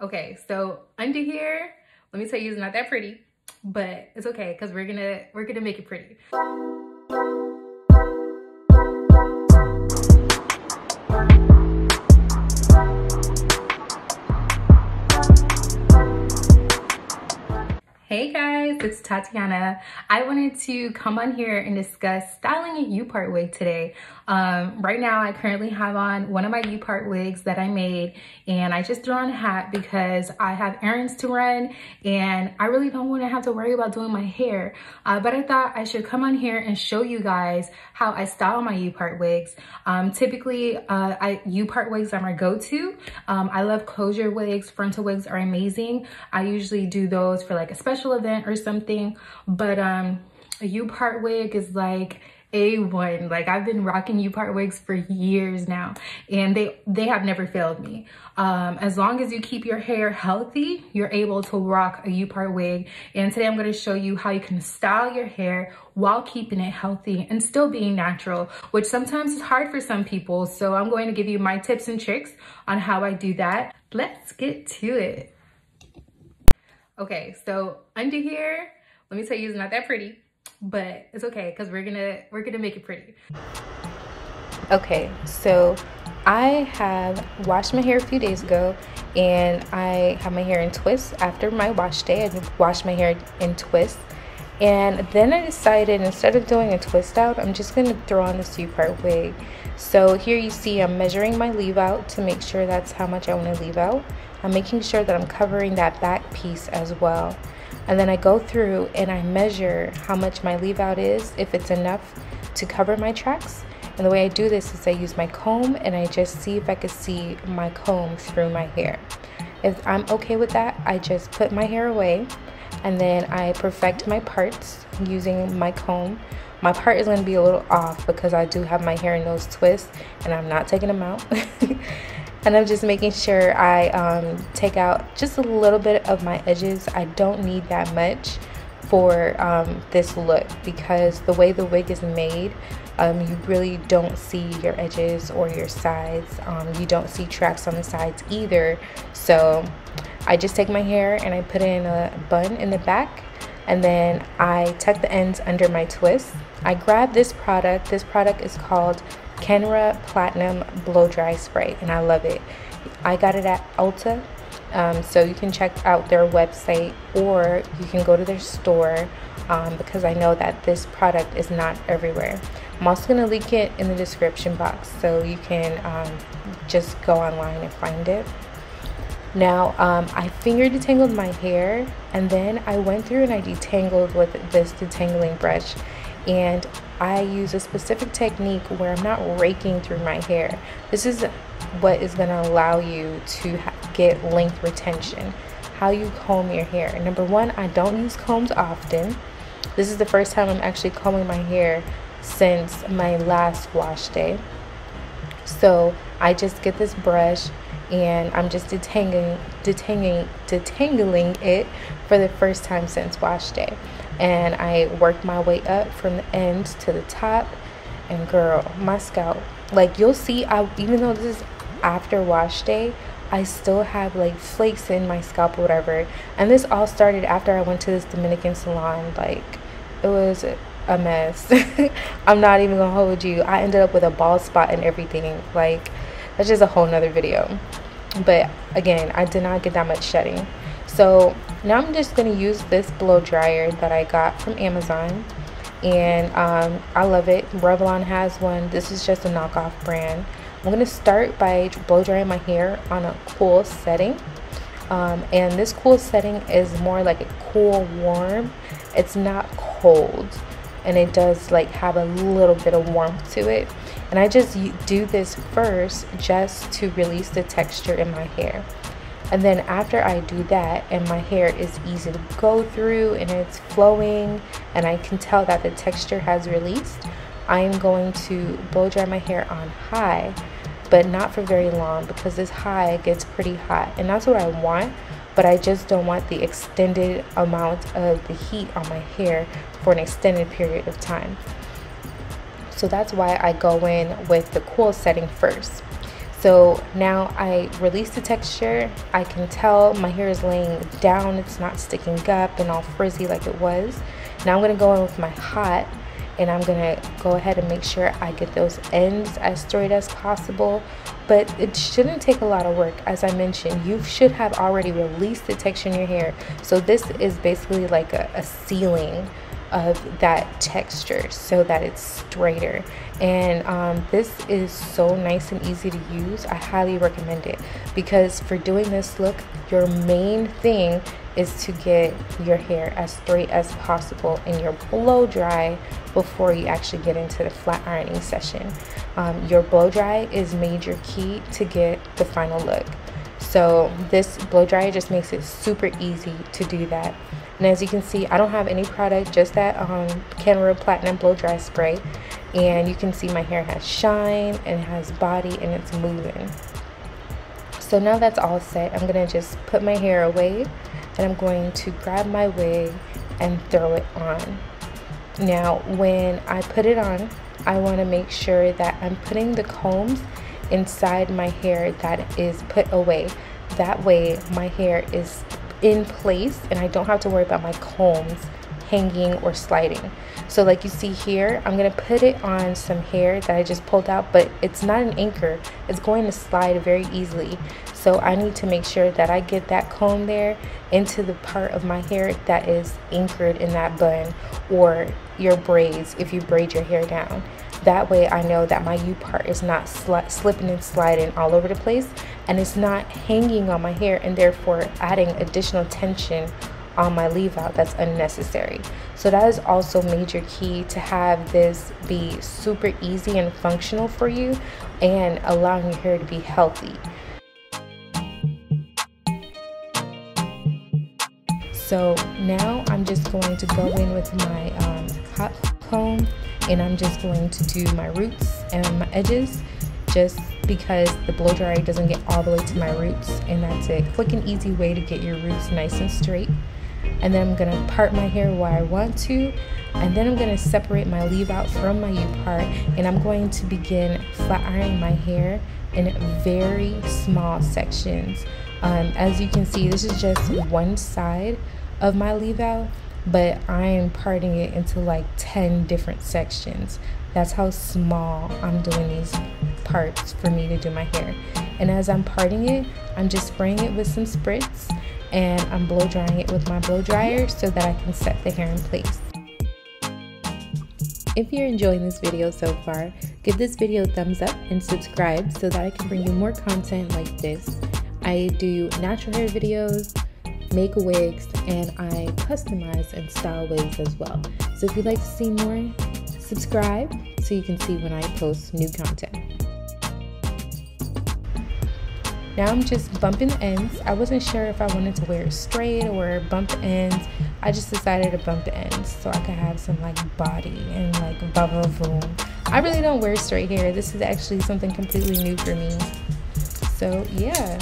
Okay, so under here, let me tell you, it's not that pretty, but it's okay because we're gonna make it pretty. Hey guys, it's Tatiana. I wanted to come on here and discuss styling a U-part wig today. Right now I currently have on one of my U-part wigs that I made, and I just threw on a hat because I have errands to run and I really don't want to have to worry about doing my hair. But I thought I should come on here and show you guys how I style my U-part wigs. Typically, U-part wigs are my go-to. I love closure wigs. Frontal wigs are amazing. I usually do those for like a special event or something, but a U-part wig is like A1. Like, I've been rocking U-part wigs for years now, and they have never failed me. As long as you keep your hair healthy, you're able to rock a U-part wig. And today I'm going to show you how you can style your hair while keeping it healthy and still being natural, which sometimes is hard for some people. So I'm going to give you my tips and tricks on how I do that. Let's get to it. Okay, so under here, let me tell you, it's not that pretty, but it's okay because we're gonna make it pretty. Okay, so I have washed my hair a few days ago, and I have my hair in twists. After my wash day, I washed my hair in twists, and then I decided instead of doing a twist out, I'm just gonna throw on this U-part wig. So here you see I'm measuring my leave out to make sure that's how much I want to leave out. I'm making sure that I'm covering that back piece as well. And then I go through and I measure how much my leave out is, if it's enough to cover my tracks. And the way I do this is I use my comb and I just see if I can see my comb through my hair. If I'm okay with that, I just put my hair away and then I perfect my parts using my comb. My part is going to be a little off because I do have my hair in those twists and I'm not taking them out. And I'm just making sure I take out just a little bit of my edges. I don't need that much for this look because the way the wig is made, you really don't see your edges or your sides. You don't see tracks on the sides either. So I just take my hair and I put it in a bun in the back, and then I tuck the ends under my twist. I grab this product. This product is called Kenra Platinum Blow Dry Spray, and I love it. I got it at Ulta, so you can check out their website or you can go to their store because I know that this product is not everywhere. I'm also going to link it in the description box so you can just go online and find it. Now I finger detangled my hair, and then I went through and I detangled with this detangling brush, and I use a specific technique where I'm not raking through my hair. This is what is going to allow you to get length retention, how you comb your hair. Number one, I don't use combs often. This is the first time I'm actually combing my hair since my last wash day. So I just get this brush and I'm just detangling it for the first time since wash day. And I work my way up from the end to the top, and girl, my scalp, like you'll see, even though this is after wash day, I still have like flakes in my scalp or whatever. And this all started after I went to this Dominican salon. Like, it was a mess. I'm not even gonna hold you. I ended up with a bald spot and everything. Like, that's just a whole nother video. But again, I did not get that much shedding. So now I'm just going to use this blow dryer that I got from Amazon, and I love it. Revlon has one. This is just a knockoff brand. I'm going to start by blow drying my hair on a cool setting, and this cool setting is more like a cool warm. It's not cold, and it does like have a little bit of warmth to it. And I just do this first just to release the texture in my hair. And then after I do that and my hair is easy to go through and it's flowing and I can tell that the texture has released, I am going to blow dry my hair on high, but not for very long because this high gets pretty hot. And that's what I want, but I just don't want the extended amount of the heat on my hair for an extended period of time. So that's why I go in with the cool setting first. So now I release the texture. I can tell my hair is laying down. It's not sticking up and all frizzy like it was. Now I'm going to go in with my hot, and I'm going to go ahead and make sure I get those ends as straight as possible. But it shouldn't take a lot of work. As I mentioned, you should have already released the texture in your hair. So this is basically like a sealing of that texture so that it's straighter. And this is so nice and easy to use. I highly recommend it, because for doing this look, your main thing is to get your hair as straight as possible in your blow dry before you actually get into the flat ironing session. Your blow dry is major key to get the final look. So this blow dryer just makes it super easy to do that. And as you can see, I don't have any product, just that Kenra Platinum Blow Dry Spray. And you can see my hair has shine and it has body and it's moving. So now that's all set, I'm going to just put my hair away, and I'm going to grab my wig and throw it on. Now when I put it on, I want to make sure that I'm putting the combs inside my hair that is put away. That way my hair is in place and I don't have to worry about my combs hanging or sliding. So like you see here, I'm gonna put it on some hair that I just pulled out, but it's not an anchor. It's going to slide very easily. So I need to make sure that I get that comb there into the part of my hair that is anchored in that bun, or your braids if you braid your hair down. That way I know that my U part is not slipping and sliding all over the place, and it's not hanging on my hair and therefore adding additional tension on my leave out that's unnecessary. So that is also major key to have this be super easy and functional for you and allowing your hair to be healthy. So now I'm just going to go in with my hot comb, and I'm just going to do my roots and my edges, just because the blow dryer doesn't get all the way to my roots, and that's a quick and easy way to get your roots nice and straight. And then I'm going to part my hair where I want to, and then I'm going to separate my leave out from my U part, and I'm going to begin flat ironing my hair in very small sections. As you can see, this is just one side of my leave out, but I am parting it into like 10 different sections. That's how small I'm doing these parts for me to do my hair. And as I'm parting it, I'm just spraying it with some spritz, and I'm blow drying it with my blow dryer so that I can set the hair in place. If you're enjoying this video so far, give this video a thumbs up and subscribe so that I can bring you more content like this. I do natural hair videos, make wigs, and I customize and style wigs as well. So if you'd like to see more, subscribe so you can see when I post new content. Now I'm just bumping the ends. I wasn't sure if I wanted to wear it straight or bump the ends. I just decided to bump the ends so I could have some like body and like boom. I really don't wear straight hair. This is actually something completely new for me. So yeah.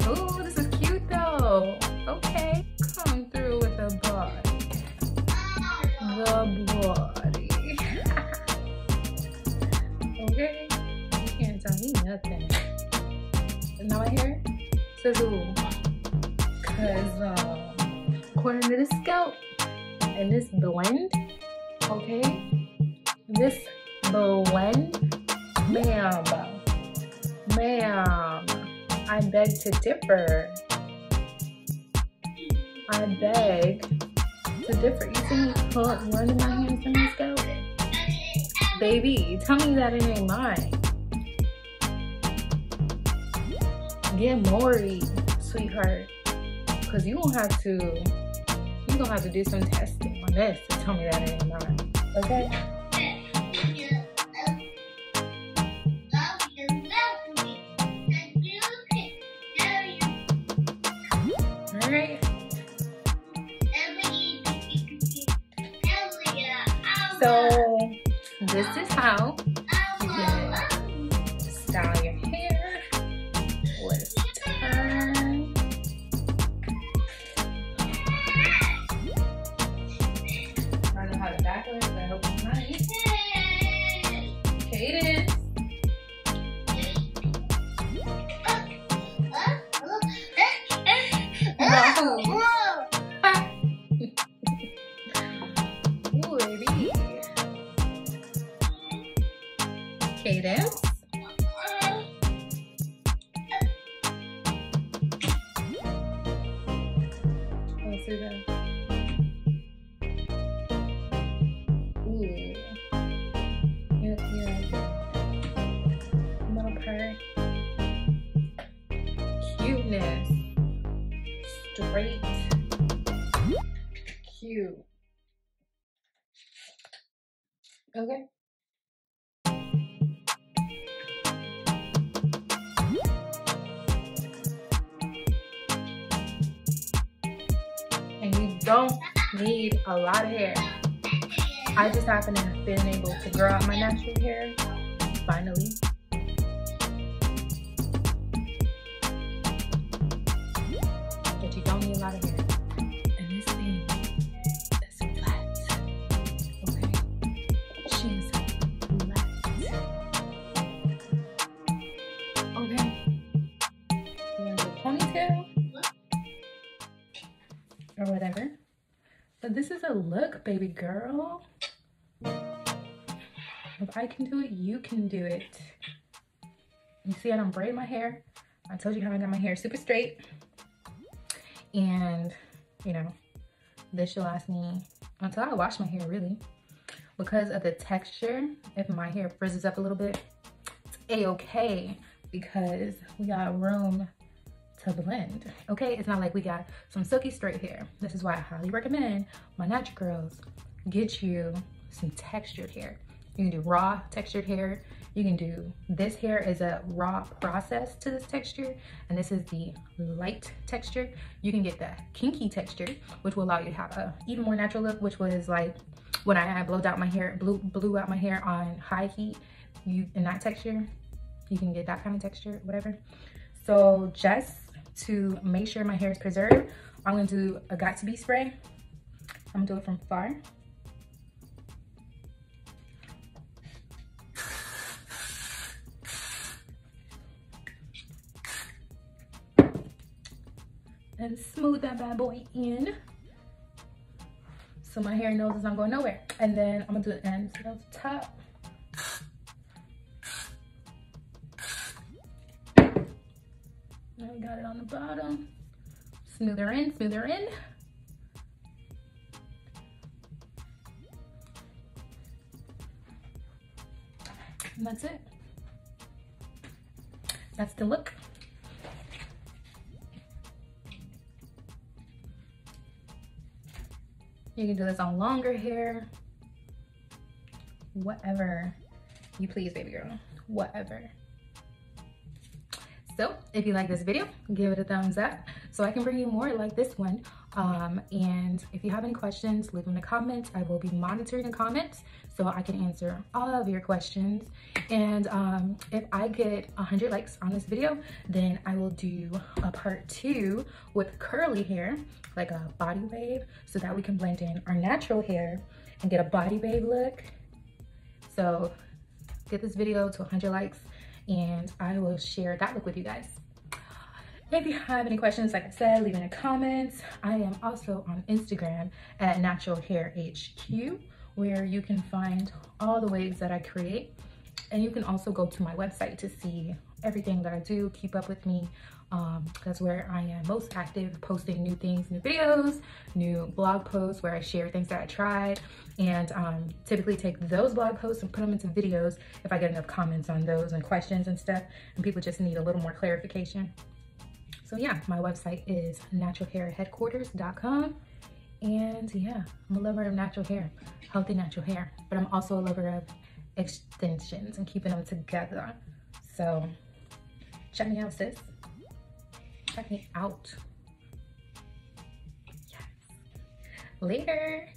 Ooh, this is cute though. Okay, come through with a body. The body. Okay, you can't tell me nothing. Now my hair says ooh, cause according to the scalp and this blend, okay, this blend, ma'am, I beg to differ. I beg to differ. You see me running my hands in my scalp? Baby, tell me that it ain't mine. Get Maury, sweetheart. because you're gonna have to do some testing on this to tell me that it ain't mine. Okay? Alright. So this is how you can style your hair. Let's turn. I don't know how the back looks, but I hope it's nice. Cadence. Ooh, baby. Cadence. Let's see that. Ooh. Yeah. Little part. Cuteness. Straight. Cute. Okay. And you don't need a lot of hair. I just happen to have been able to grow out my natural hair, finally. But you don't need a lot of hair. And this thing is flat. Okay? She's flat. Okay? You want to do a ponytail? Or whatever. But this is a look, baby girl. If I can do it, you can do it. You see I don't braid my hair. I told you how I got my hair super straight. And, you know, this should last me until I wash my hair, really. Because of the texture, if my hair frizzes up a little bit, it's a-okay because we got room to blend. Okay, it's not like we got some silky straight hair. This is why I highly recommend my natural girls get you some textured hair. You can do raw textured hair. You can do, this hair is a raw process to this texture, and this is the light texture. You can get the kinky texture, which will allow you to have a even more natural look, which was like when I blew out my hair on high heat. In that texture, you can get that kind of texture, whatever. So just to make sure my hair is preserved, I'm gonna do a got to be spray. I'm gonna do it from far. And smooth that bad boy in. So my hair knows it's not going nowhere. And then I'm gonna do the ends, so that's the top. Now we got it on the bottom. Smooth her in, smooth her in. And that's it. That's the look. You can do this on longer hair. Whatever you please, baby girl. Whatever. So if you like this video, give it a thumbs up so I can bring you more like this one. And if you have any questions, leave them in the comments. I will be monitoring the comments so I can answer all of your questions. And if I get 100 likes on this video, then I will do a part 2 with curly hair, like a body wave, so that we can blend in our natural hair and get a body wave look. So get this video to 100 likes and I will share that look with you guys. If you have any questions, like I said, leave in the comments. I am also on Instagram at Natural Hair HQ, where you can find all the waves that I create. And you can also go to my website to see everything that I do. Keep up with me. That's where I am most active, posting new things, new videos, new blog posts where I share things that I tried, and typically take those blog posts and put them into videos if I get enough comments on those and questions and stuff, and people just need a little more clarification. So yeah, my website is naturalhairheadquarters.com. And yeah, I'm a lover of natural hair, healthy natural hair, but I'm also a lover of extensions and keeping them together. So check me out, sis. Check me out. Yes. Later.